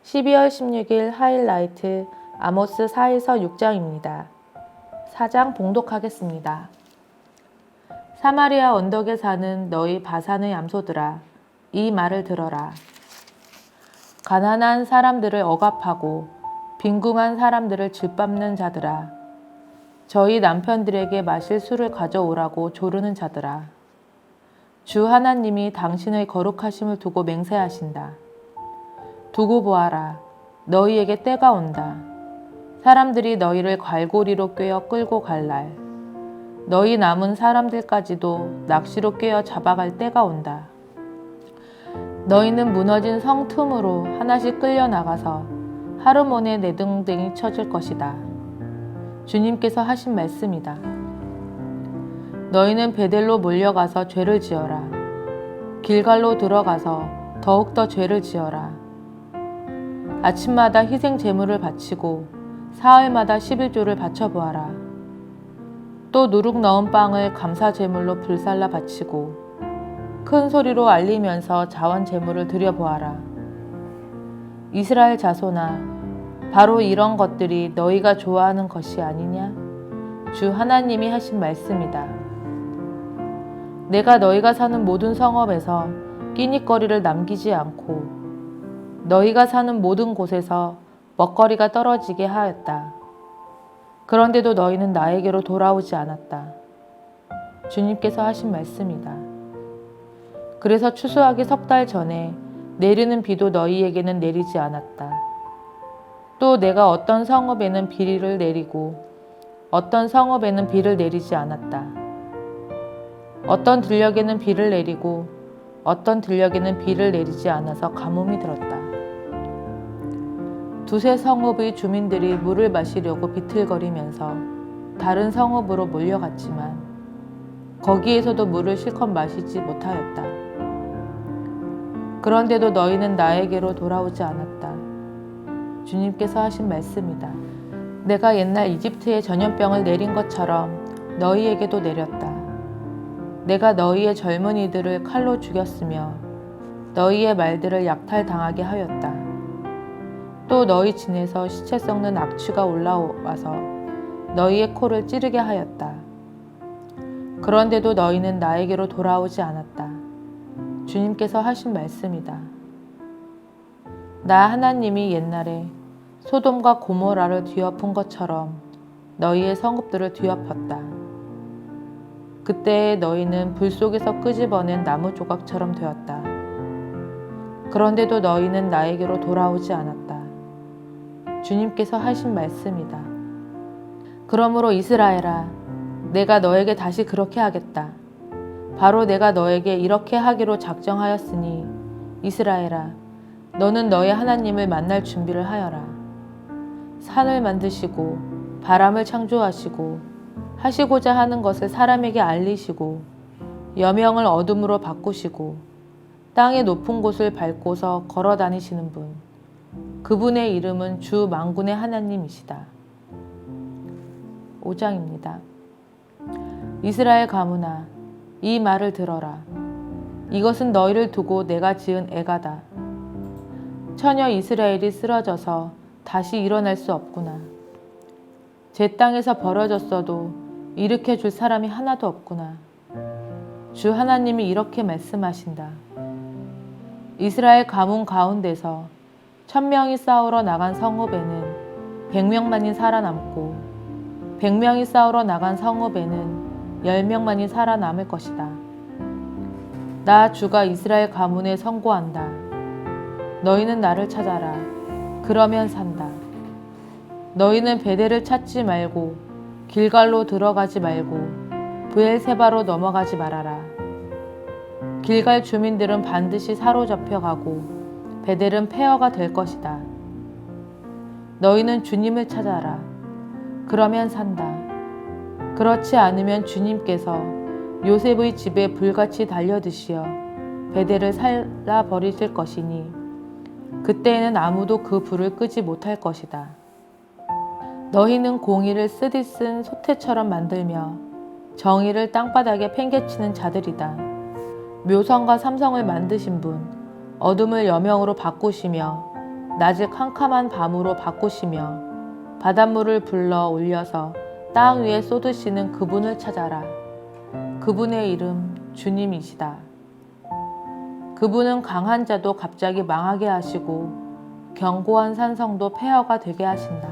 (12월 16일) 하이라이트 아모스 4에서 6장입니다. 4장 봉독하겠습니다. 사마리아 언덕에 사는 너희 바산의 암소들아, 이 말을 들어라. 가난한 사람들을 억압하고 빈궁한 사람들을 짓밟는 자들아, 저희 남편들에게 마실 술을 가져오라고 조르는 자들아, 주 하나님이 당신의 거룩하심을 두고 맹세하신다. 두고 보아라. 너희에게 때가 온다. 사람들이 너희를 갈고리로 꿰어 끌고 갈 날, 너희 남은 사람들까지도 낚시로 꿰어 잡아갈 때가 온다. 너희는 무너진 성 틈으로 하나씩 끌려나가서 하르몬에 내등댕이 쳐질 것이다. 주님께서 하신 말씀이다. 너희는 베델로 몰려가서 죄를 지어라. 길갈로 들어가서 더욱더 죄를 지어라. 아침마다 희생 제물을 바치고 사흘마다 11조를 바쳐보아라. 또 누룩 넣은 빵을 감사 제물로 불살라 바치고 큰 소리로 알리면서 자원 제물을 드려보아라. 이스라엘 자손아, 바로 이런 것들이 너희가 좋아하는 것이 아니냐? 주 하나님이 하신 말씀이다. 내가 너희가 사는 모든 성읍에서 끼니거리를 남기지 않고 너희가 사는 모든 곳에서 먹거리가 떨어지게 하였다. 그런데도 너희는 나에게로 돌아오지 않았다. 주님께서 하신 말씀이다. 그래서 추수하기 석 달 전에 내리는 비도 너희에게는 내리지 않았다. 또 내가 어떤 성읍에는 비를 내리고 어떤 성읍에는 비를 내리지 않았다. 어떤 들녘에는 비를 내리고 어떤 들녘에는 비를 내리지 않아서 가뭄이 들었다. 두세 성읍의 주민들이 물을 마시려고 비틀거리면서 다른 성읍으로 몰려갔지만 거기에서도 물을 실컷 마시지 못하였다. 그런데도 너희는 나에게로 돌아오지 않았다. 주님께서 하신 말씀이다. 내가 옛날 이집트에 전염병을 내린 것처럼 너희에게도 내렸다. 내가 너희의 젊은이들을 칼로 죽였으며 너희의 말들을 약탈당하게 하였다. 또 너희 진에서 시체 썩는 악취가 올라와서 너희의 코를 찌르게 하였다. 그런데도 너희는 나에게로 돌아오지 않았다. 주님께서 하신 말씀이다. 나 하나님이 옛날에 소돔과 고모라를 뒤엎은 것처럼 너희의 성읍들을 뒤엎었다. 그때 너희는 불 속에서 끄집어낸 나무 조각처럼 되었다. 그런데도 너희는 나에게로 돌아오지 않았다. 주님께서 하신 말씀이다. 그러므로 이스라엘아, 내가 너에게 다시 그렇게 하겠다. 바로 내가 너에게 이렇게 하기로 작정하였으니 이스라엘아, 너는 너의 하나님을 만날 준비를 하여라. 산을 만드시고 바람을 창조하시고 하시고자 하는 것을 사람에게 알리시고 여명을 어둠으로 바꾸시고 땅의 높은 곳을 밟고서 걸어 다니시는 분, 그분의 이름은 주 만군의 하나님이시다. 5장입니다. 이스라엘 가문아, 이 말을 들어라. 이것은 너희를 두고 내가 지은 애가다. 처녀 이스라엘이 쓰러져서 다시 일어날 수 없구나. 제 땅에서 버려졌어도 일으켜 줄 사람이 하나도 없구나. 주 하나님이 이렇게 말씀하신다. 이스라엘 가문 가운데서 1000명이 싸우러 나간 성읍에는 100명만이 살아남고 100명이 싸우러 나간 성읍에는 10명만이 살아남을 것이다. 나 주가 이스라엘 가문에 선고한다. 너희는 나를 찾아라. 그러면 산다. 너희는 베델을 찾지 말고 길갈로 들어가지 말고 브엘세바로 넘어가지 말아라. 길갈 주민들은 반드시 사로잡혀 가고 베델은 폐허가 될 것이다. 너희는 주님을 찾아라. 그러면 산다. 그렇지 않으면 주님께서 요셉의 집에 불같이 달려드시어 베델을 살라 버리실 것이니 그때에는 아무도 그 불을 끄지 못할 것이다. 너희는 공의를 쓰디 쓴 소태처럼 만들며 정의를 땅바닥에 팽개치는 자들이다. 묘성과 삼성을 만드신 분, 어둠을 여명으로 바꾸시며 낮을 캄캄한 밤으로 바꾸시며 바닷물을 불러 올려서 땅 위에 쏟으시는 그분을 찾아라. 그분의 이름 주님이시다. 그분은 강한 자도 갑자기 망하게 하시고 견고한 산성도 폐허가 되게 하신다.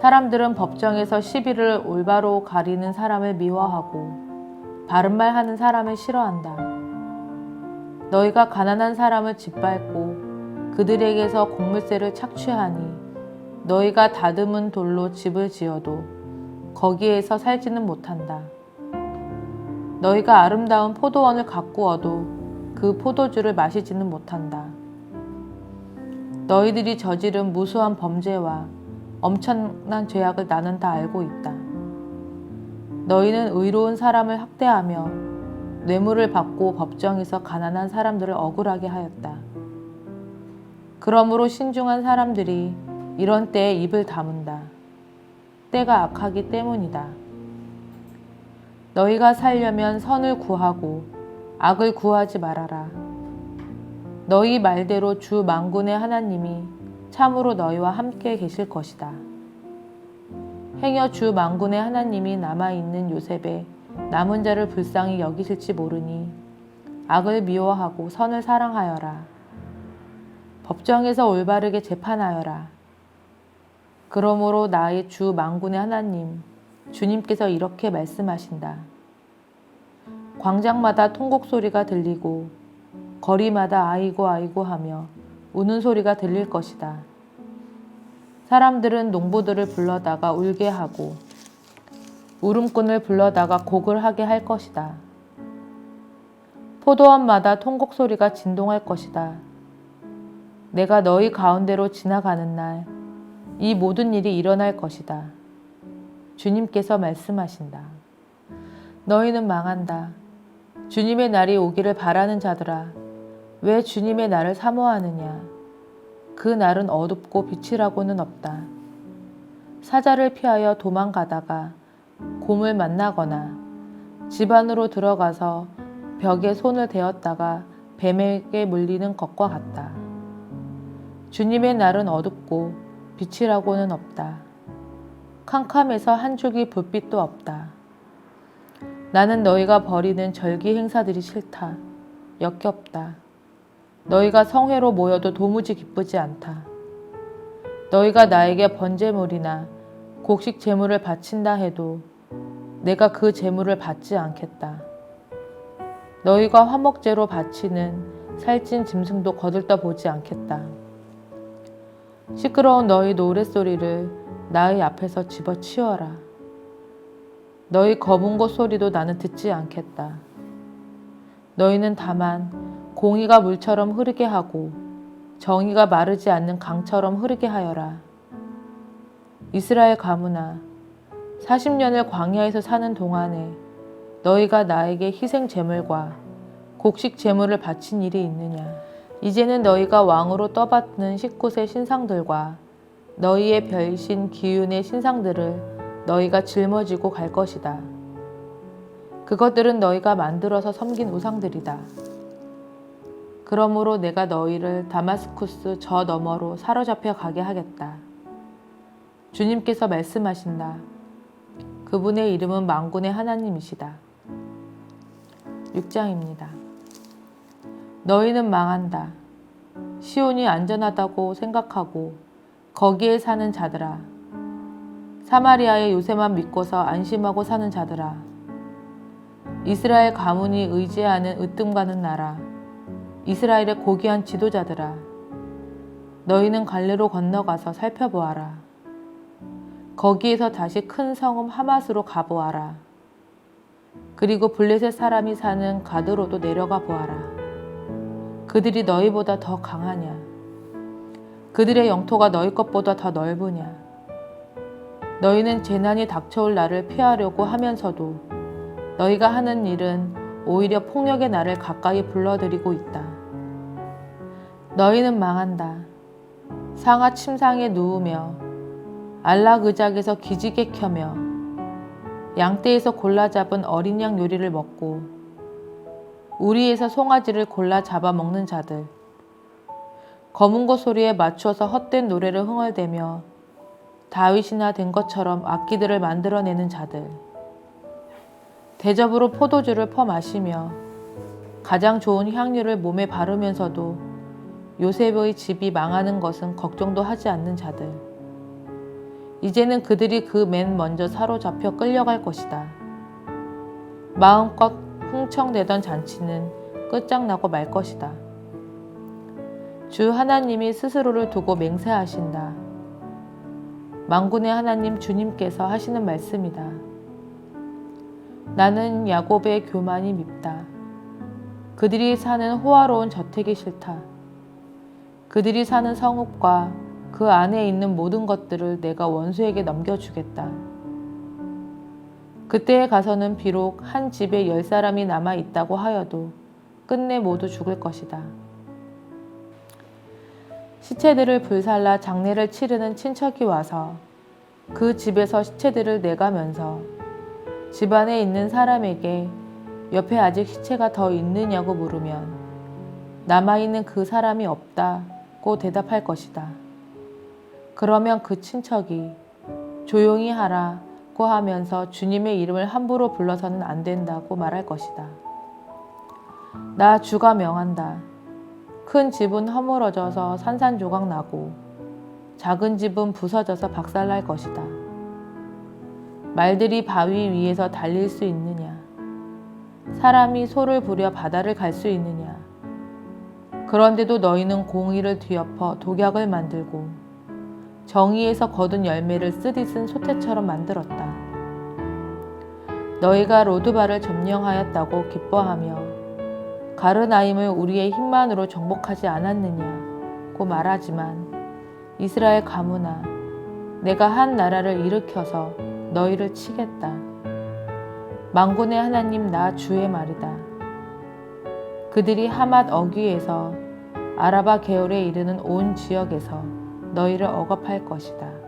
사람들은 법정에서 시비를 올바로 가리는 사람을 미워하고 바른 말 하는 사람을 싫어한다. 너희가 가난한 사람을 짓밟고 그들에게서 곡물세를 착취하니 너희가 다듬은 돌로 집을 지어도 거기에서 살지는 못한다. 너희가 아름다운 포도원을 가꾸어도 그 포도주를 마시지는 못한다. 너희들이 저지른 무수한 범죄와 엄청난 죄악을 나는 다 알고 있다. 너희는 의로운 사람을 학대하며 뇌물을 받고 법정에서 가난한 사람들을 억울하게 하였다. 그러므로 신중한 사람들이 이런 때에 입을 다문다. 때가 악하기 때문이다. 너희가 살려면 선을 구하고 악을 구하지 말아라. 너희 말대로 주 만군의 하나님이 참으로 너희와 함께 계실 것이다. 행여 주 만군의 하나님이 남아있는 요셉에 남은 자를 불쌍히 여기실지 모르니 악을 미워하고 선을 사랑하여라. 법정에서 올바르게 재판하여라. 그러므로 나의 주 만군의 하나님 주님께서 이렇게 말씀하신다. 광장마다 통곡 소리가 들리고 거리마다 아이고 아이고 하며 우는 소리가 들릴 것이다. 사람들은 농부들을 불러다가 울게 하고 울음꾼을 불러다가 곡을 하게 할 것이다. 포도원마다 통곡 소리가 진동할 것이다. 내가 너희 가운데로 지나가는 날 이 모든 일이 일어날 것이다. 주님께서 말씀하신다. 너희는 망한다. 주님의 날이 오기를 바라는 자들아, 왜 주님의 날을 사모하느냐? 그 날은 어둡고 빛이라고는 없다. 사자를 피하여 도망가다가 곰을 만나거나 집 안으로 들어가서 벽에 손을 대었다가 뱀에게 물리는 것과 같다. 주님의 날은 어둡고 빛이라고는 없다. 캄캄해서 한 줄기 불빛도 없다. 나는 너희가 벌이는 절기 행사들이 싫다. 역겹다. 너희가 성회로 모여도 도무지 기쁘지 않다. 너희가 나에게 번제물이나 곡식 제물을 바친다 해도 내가 그 제물을 받지 않겠다. 너희가 화목제로 바치는 살찐 짐승도 거들떠 보지 않겠다. 시끄러운 너희 노랫소리를 나의 앞에서 집어치워라. 너희 거문고 소리도 나는 듣지 않겠다. 너희는 다만 공의가 물처럼 흐르게 하고 정의가 마르지 않는 강처럼 흐르게 하여라. 이스라엘 가문아, 40년을 광야에서 사는 동안에 너희가 나에게 희생 제물과 곡식 제물을 바친 일이 있느냐? 이제는 너희가 왕으로 떠받는 19세 신상들과 너희의 별신 기운의 신상들을 너희가 짊어지고 갈 것이다. 그것들은 너희가 만들어서 섬긴 우상들이다. 그러므로 내가 너희를 다마스쿠스 저 너머로 사로잡혀 가게 하겠다. 주님께서 말씀하신다. 그분의 이름은 만군의 하나님이시다. 6장입니다. 너희는 망한다. 시온이 안전하다고 생각하고 거기에 사는 자들아. 사마리아의 요새만 믿고서 안심하고 사는 자들아. 이스라엘 가문이 의지하는 으뜸가는 나라. 이스라엘의 고귀한 지도자들아. 너희는 갈레로 건너가서 살펴보아라. 거기에서 다시 큰 성읍 하맛으로 가보아라. 그리고 블레셋 사람이 사는 가드로도 내려가 보아라. 그들이 너희보다 더 강하냐? 그들의 영토가 너희 것보다 더 넓으냐? 너희는 재난이 닥쳐올 날을 피하려고 하면서도 너희가 하는 일은 오히려 폭력의 나를 가까이 불러들이고 있다. 너희는 망한다. 상하 침상에 누우며 안락 의작에서 기지개 켜며 양떼에서 골라 잡은 어린 양 요리를 먹고 우리에서 송아지를 골라 잡아 먹는 자들, 검은 고 소리에 맞추어서 헛된 노래를 흥얼대며 다윗이나 된 것처럼 악기들을 만들어내는 자들, 대접으로 포도주를 퍼마시며 가장 좋은 향료를 몸에 바르면서도 요셉의 집이 망하는 것은 걱정도 하지 않는 자들, 이제는 그들이 그 맨 먼저 사로잡혀 끌려갈 것이다. 마음껏 흥청대던 잔치는 끝장나고 말 것이다. 주 하나님이 스스로를 두고 맹세하신다. 만군의 하나님 주님께서 하시는 말씀이다. 나는 야곱의 교만이 밉다. 그들이 사는 호화로운 저택이 싫다. 그들이 사는 성읍과 그 안에 있는 모든 것들을 내가 원수에게 넘겨주겠다. 그때에 가서는 비록 한 집에 10사람이 남아 있다고 하여도 끝내 모두 죽을 것이다. 시체들을 불살라 장례를 치르는 친척이 와서 그 집에서 시체들을 내가면서 집안에 있는 사람에게 옆에 아직 시체가 더 있느냐고 물으면 남아있는 그 사람이 없다고 대답할 것이다. 그러면 그 친척이 조용히 하라고 하면서 주님의 이름을 함부로 불러서는 안 된다고 말할 것이다. 나 주가 명한다. 큰 집은 허물어져서 산산조각 나고 작은 집은 부서져서 박살날 것이다. 말들이 바위 위에서 달릴 수 있느냐? 사람이 소를 부려 바다를 갈 수 있느냐? 그런데도 너희는 공의를 뒤엎어 독약을 만들고 정의에서 거둔 열매를 쓰디쓴 소태처럼 만들었다. 너희가 로드바를 점령하였다고 기뻐하며 가르나임을 우리의 힘만으로 정복하지 않았느냐고 말하지만 이스라엘 가문아, 내가 한 나라를 일으켜서 너희를 치겠다. 만군의 하나님 나 주의 말이다. 그들이 하맛 어귀에서 아라바 계열에 이르는 온 지역에서 너희를 억압할 것이다.